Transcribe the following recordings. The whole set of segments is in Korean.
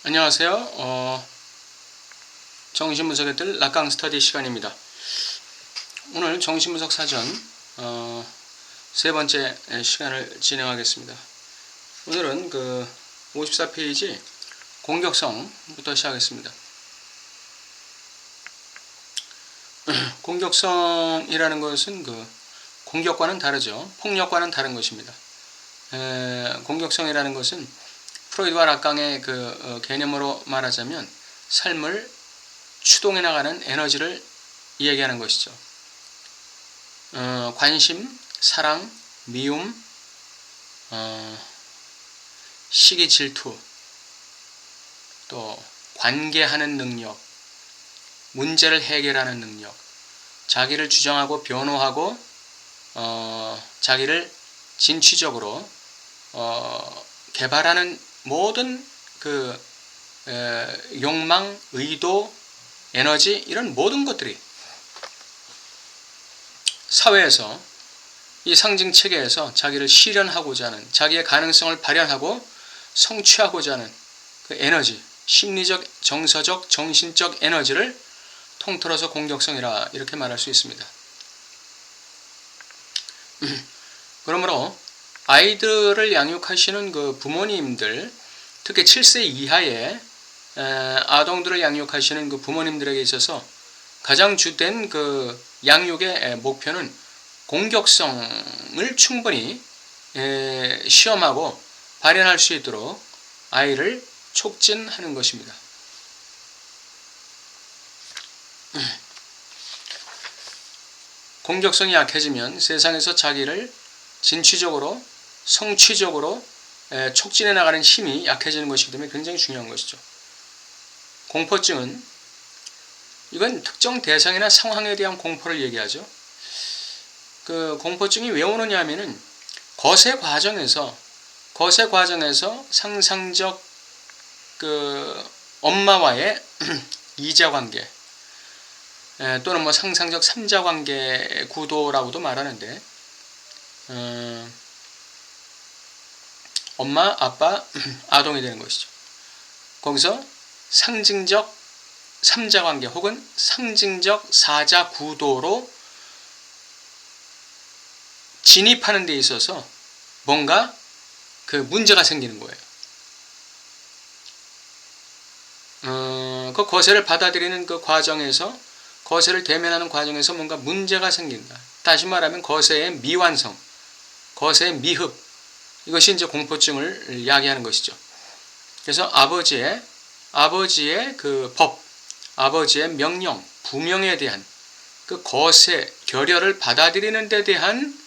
안녕하세요. 정신분석의 뜰 락강 스터디 시간입니다. 오늘 정신분석 사전 세 번째 시간을 진행하겠습니다. 오늘은 그 54페이지 공격성부터 시작하겠습니다. 공격성이라는 것은 그 공격과는 다르죠. 폭력과는 다른 것입니다. 공격성이라는 것은 프로이드와 락강의 그 개념으로 말하자면 삶을 추동해 나가는 에너지를 이야기하는 것이죠. 관심, 사랑, 미움, 시기, 질투, 또 관계하는 능력, 문제를 해결하는 능력, 자기를 주장하고 변호하고 자기를 진취적으로 개발하는 모든 그 욕망, 의도, 에너지 이런 모든 것들이 사회에서 이 상징 체계에서 자기를 실현하고자 하는, 자기의 가능성을 발현하고 성취하고자 하는 그 에너지, 심리적, 정서적, 정신적 에너지를 통틀어서 공격성이라 이렇게 말할 수 있습니다. 그러므로 아이들을 양육하시는 그 부모님들, 특히 7세 이하의 아동들을 양육하시는 그 부모님들에게 있어서 가장 주된 그 양육의 목표는 공격성을 충분히 시험하고 발현할 수 있도록 아이를 촉진하는 것입니다. 공격성이 약해지면 세상에서 자기를 진취적으로 성취적으로 촉진해 나가는 힘이 약해지는 것이기 때문에 굉장히 중요한 것이죠. 공포증은 이건 특정 대상이나 상황에 대한 공포를 얘기하죠. 그 공포증이 왜 오느냐 하면은 거세 과정에서 상상적 그 엄마와의 이자 관계 또는 뭐 상상적 삼자 관계 구도라고도 말하는데 엄마, 아빠, 아동이 되는 것이죠. 거기서 상징적 삼자관계 혹은 상징적 사자 구도로 진입하는 데 있어서 뭔가 그 문제가 생기는 거예요. 그 거세를 받아들이는 그 과정에서, 거세를 대면하는 과정에서 뭔가 문제가 생긴다. 다시 말하면 거세의 미완성, 거세의 미흡, 이것이 이제 공포증을 이야기하는 것이죠. 그래서 아버지의 그 법, 아버지의 명령, 부명에 대한 그 거세, 결여를 받아들이는 데 대한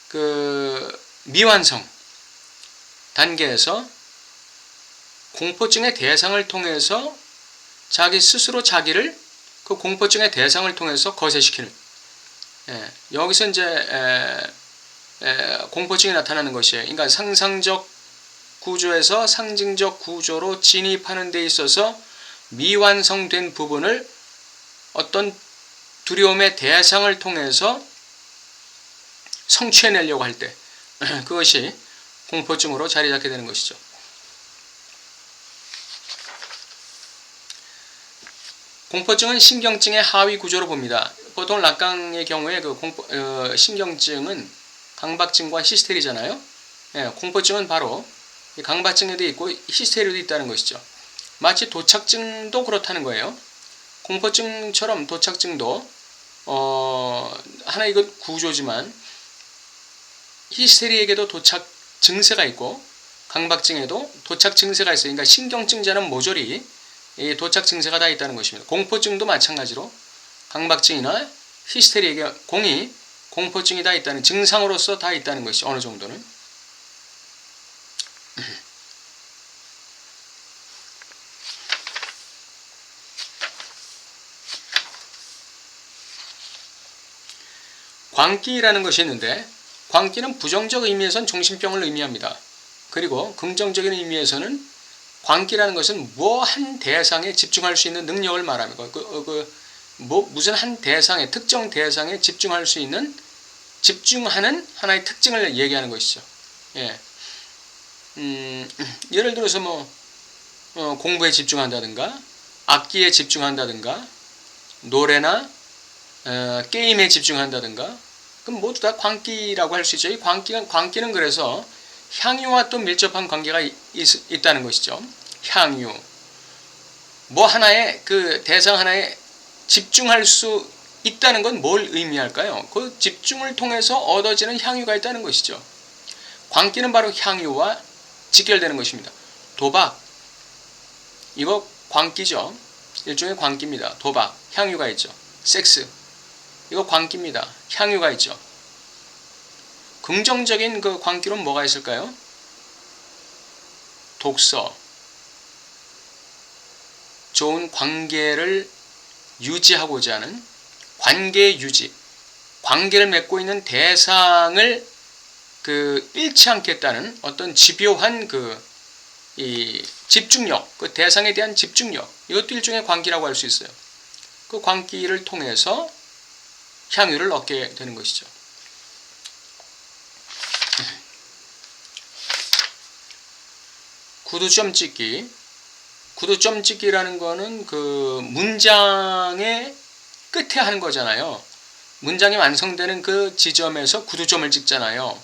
그 미완성 단계에서 공포증의 대상을 통해서 자기 스스로 자기를 그 공포증의 대상을 통해서 거세시키는, 여기서 이제 공포증이 나타나는 것이에요. 그러니까 상상적 구조에서 상징적 구조로 진입하는 데 있어서 미완성된 부분을 어떤 두려움의 대상을 통해서 성취해내려고 할 때 그것이 공포증으로 자리 잡게 되는 것이죠. 공포증은 신경증의 하위 구조로 봅니다. 보통 락강의 경우에 그 신경증은 강박증과 히스테리잖아요. 공포증은 바로 강박증에도 있고 히스테리도 있다는 것이죠. 마치 도착증도 그렇다는 거예요. 공포증처럼 도착증도 하나의 이것 구조지만 히스테리에게도 도착 증세가 있고 강박증에도 도착 증세가 있어요. 그러니까 신경증자는 모조리 도착 증세가 다 있다는 것입니다. 공포증도 마찬가지로 강박증이나 히스테리에게 공포증이 다 있다는 증상으로서 다 있다는 것이 어느 정도는. 광기라는 것이 있는데 광기는 부정적 의미에서는 정신병을 의미합니다. 그리고 긍정적인 의미에서는 광기라는 것은 뭐 한 대상에 집중할 수 있는 능력을 말합니다. 무슨 한 대상에, 특정 대상에 집중할 수 있는, 집중하는 하나의 특징을 얘기하는 것이죠. 예를 들어서 뭐 공부에 집중한다든가 악기에 집중한다든가 노래나 게임에 집중한다든가 그럼 모두 다 광기라고 할 수 있죠. 이 광기는 그래서 향유와 또 밀접한 관계가 있다는 것이죠. 향유. 뭐 하나에 그 대상 하나에 집중할 수 있다는 건 뭘 의미할까요? 그 집중을 통해서 얻어지는 향유가 있다는 것이죠. 광기는 바로 향유와 직결되는 것입니다. 도박. 이거 광기죠. 일종의 광기입니다. 도박. 향유가 있죠. 섹스. 이거 광기입니다. 향유가 있죠. 긍정적인 그 광기로는 뭐가 있을까요? 독서. 좋은 관계를 유지하고자 하는 관계 유지. 관계를 맺고 있는 대상을 잃지 않겠다는 어떤 집요한 이 집중력, 그 대상에 대한 집중력. 이것도 일종의 광기라고 할 수 있어요. 그 광기를 통해서 향유를 얻게 되는 것이죠. 구두점 찍기. 구두점 찍기라는 거는 그 문장의 끝에 하는 거잖아요. 문장이 완성되는 그 지점에서 구두점을 찍잖아요.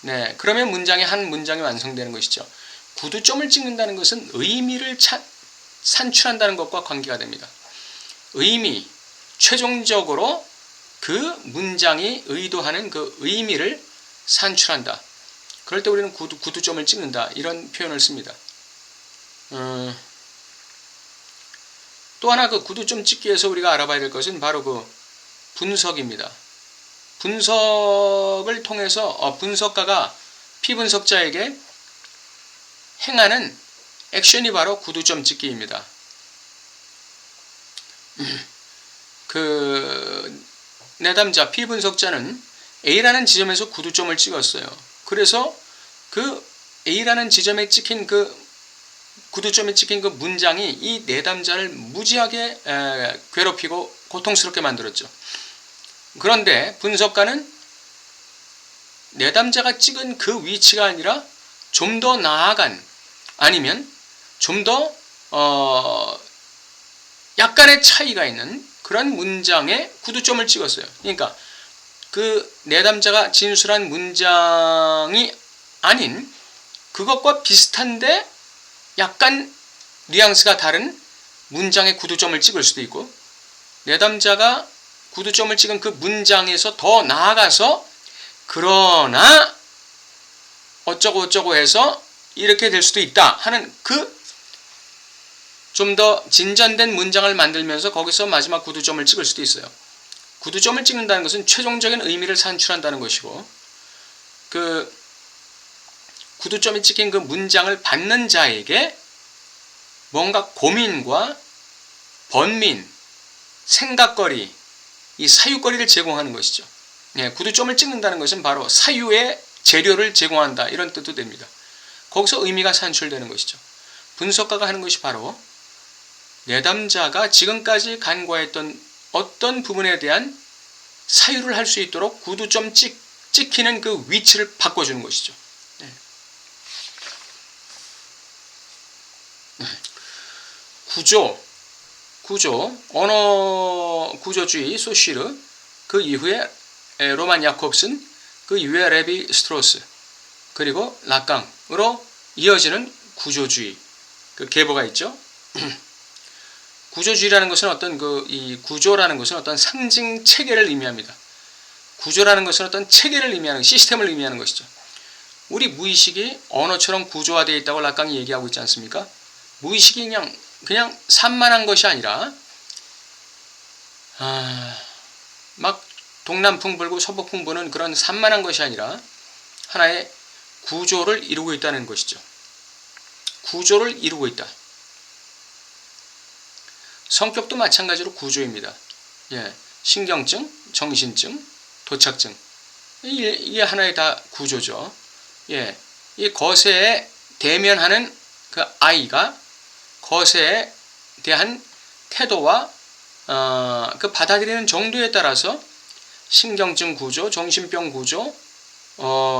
네, 그러면 한 문장이 완성되는 것이죠. 구두점을 찍는다는 것은 의미를 산출한다는 것과 관계가 됩니다. 의미, 최종적으로 그 문장이 의도하는 그 의미를 산출한다. 그럴 때 우리는 구두점을 찍는다. 이런 표현을 씁니다. 또 하나 그 구두점 찍기에서 우리가 알아봐야 될 것은 바로 그 분석입니다. 분석을 통해서 분석가가 피분석자에게 행하는 액션이 바로 구두점 찍기입니다. 그 내담자 피분석자는 A라는 지점에서 구두점을 찍었어요. 그래서 그 A라는 지점에 찍힌 구두점에 찍힌 그 문장이 이 내담자를 무지하게 괴롭히고 고통스럽게 만들었죠. 그런데 분석가는 내담자가 찍은 그 위치가 아니라 좀 더 나아간 아니면 좀 더 약간의 차이가 있는 그런 문장에 구두점을 찍었어요. 그러니까 그 내담자가 진술한 문장이 아닌 그것과 비슷한데 약간 뉘앙스가 다른 문장에 구두점을 찍을 수도 있고 내담자가 구두점을 찍은 그 문장에서 더 나아가서 그러나 어쩌고 해서 이렇게 될 수도 있다 하는 그 좀 더 진전된 문장을 만들면서 거기서 마지막 구두점을 찍을 수도 있어요. 구두점을 찍는다는 것은 최종적인 의미를 산출한다는 것이고 그 구두점이 찍힌 그 문장을 받는 자에게 뭔가 고민과 번민, 생각거리, 이 사유거리를 제공하는 것이죠. 예, 구두점을 찍는다는 것은 바로 사유의 재료를 제공한다 이런 뜻도 됩니다. 거기서 의미가 산출되는 것이죠. 분석가가 하는 것이 바로 내담자가 지금까지 간과했던 어떤 부분에 대한 사유를 할 수 있도록 구두점 찍히는 그 위치를 바꿔주는 것이죠. 네. 구조, 언어 구조주의 소시르, 그 이후에 로만 야콥슨, 그 이후에 레비 스트로스, 그리고 라깡으로 이어지는 구조주의, 그 계보가 있죠. 구조주의라는 것은 이 구조라는 것은 어떤 상징 체계를 의미합니다. 구조라는 것은 어떤 체계를 의미하는 시스템을 의미하는 것이죠. 우리 무의식이 언어처럼 구조화되어 있다고 라깡이 얘기하고 있지 않습니까? 무의식이 그냥 산만한 것이 아니라 막 동남풍 불고 서북풍 부는 그런 산만한 것이 아니라 하나의 구조를 이루고 있다는 것이죠. 구조를 이루고 있다. 성격도 마찬가지로 구조입니다. 예, 신경증, 정신증, 도착증. 이게 하나의 다 구조죠. 예, 이 거세에 대면하는 그 아이가 거세에 대한 태도와 그 받아들이는 정도에 따라서 신경증 구조, 정신병 구조,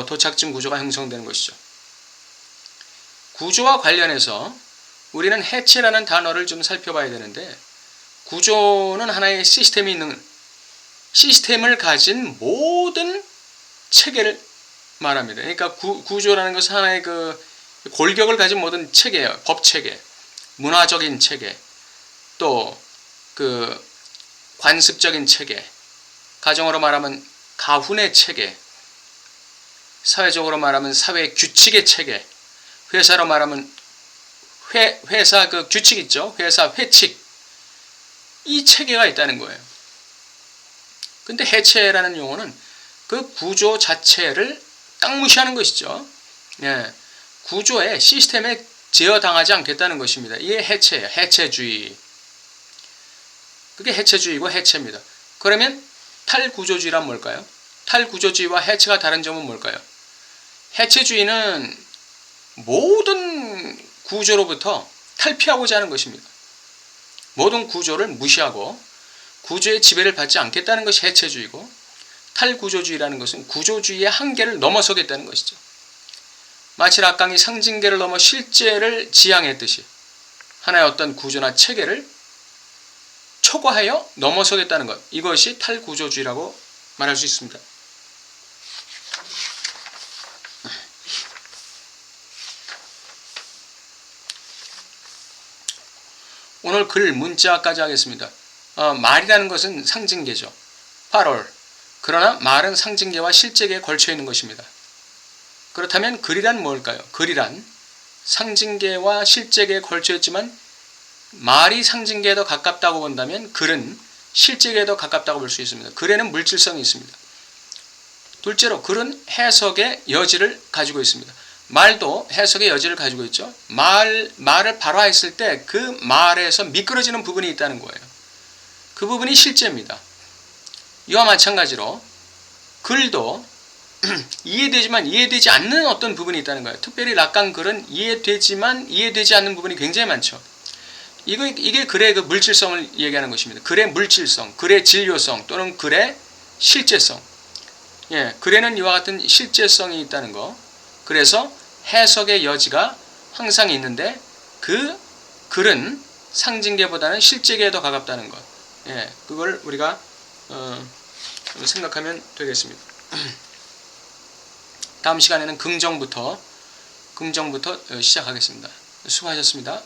도착증 구조가 형성되는 것이죠. 구조와 관련해서 우리는 해체라는 단어를 좀 살펴봐야 되는데, 구조는 하나의 시스템이 있는, 시스템을 가진 모든 체계를 말합니다. 그러니까 구조라는 것은 하나의 그 골격을 가진 모든 체계예요. 법 체계, 문화적인 체계, 또 그 관습적인 체계, 가정으로 말하면 가훈의 체계, 사회적으로 말하면 사회 규칙의 체계, 회사로 말하면 회사 그 규칙 있죠. 회사 회칙. 이 체계가 있다는 거예요. 근데 해체라는 용어는 그 구조 자체를 딱 무시하는 것이죠. 예, 구조에 시스템에 제어당하지 않겠다는 것입니다. 이게 해체예요. 해체주의. 그게 해체주의고 해체입니다. 그러면 탈구조주의란 뭘까요? 탈구조주의와 해체가 다른 점은 뭘까요? 해체주의는 모든 구조로부터 탈피하고자 하는 것입니다. 모든 구조를 무시하고 구조의 지배를 받지 않겠다는 것이 해체주의고, 탈구조주의라는 것은 구조주의의 한계를 넘어서겠다는 것이죠. 마치 락강이 상징계를 넘어 실제를 지향했듯이 하나의 어떤 구조나 체계를 초과하여 넘어서겠다는 것, 이것이 탈구조주의라고 말할 수 있습니다. 오늘 글 문자까지 하겠습니다. 말이라는 것은 상징계죠. parole. 그러나 말은 상징계와 실제계에 걸쳐 있는 것입니다. 그렇다면 글이란 뭘까요? 글이란 상징계와 실제계에 걸쳐 있지만 말이 상징계에 더 가깝다고 본다면 글은 실제계에 더 가깝다고 볼 수 있습니다. 글에는 물질성이 있습니다. 둘째로 글은 해석의 여지를 가지고 있습니다. 말도 해석의 여지를 가지고 있죠. 말을 발화했을 때 그 말에서 미끄러지는 부분이 있다는 거예요. 그 부분이 실제입니다. 이와 마찬가지로 글도 이해되지만 이해되지 않는 어떤 부분이 있다는 거예요. 특별히 락강 글은 이해되지만 이해되지 않는 부분이 굉장히 많죠. 이게 글의 그 물질성을 얘기하는 것입니다. 글의 물질성, 글의 진료성 또는 글의 실제성. 예, 글에는 이와 같은 실제성이 있다는 거. 그래서 해석의 여지가 항상 있는데 그 글은 상징계보다는 실제계에 더 가깝다는 것. 예, 그걸 우리가 생각하면 되겠습니다. 다음 시간에는 긍정부터 시작하겠습니다. 수고하셨습니다.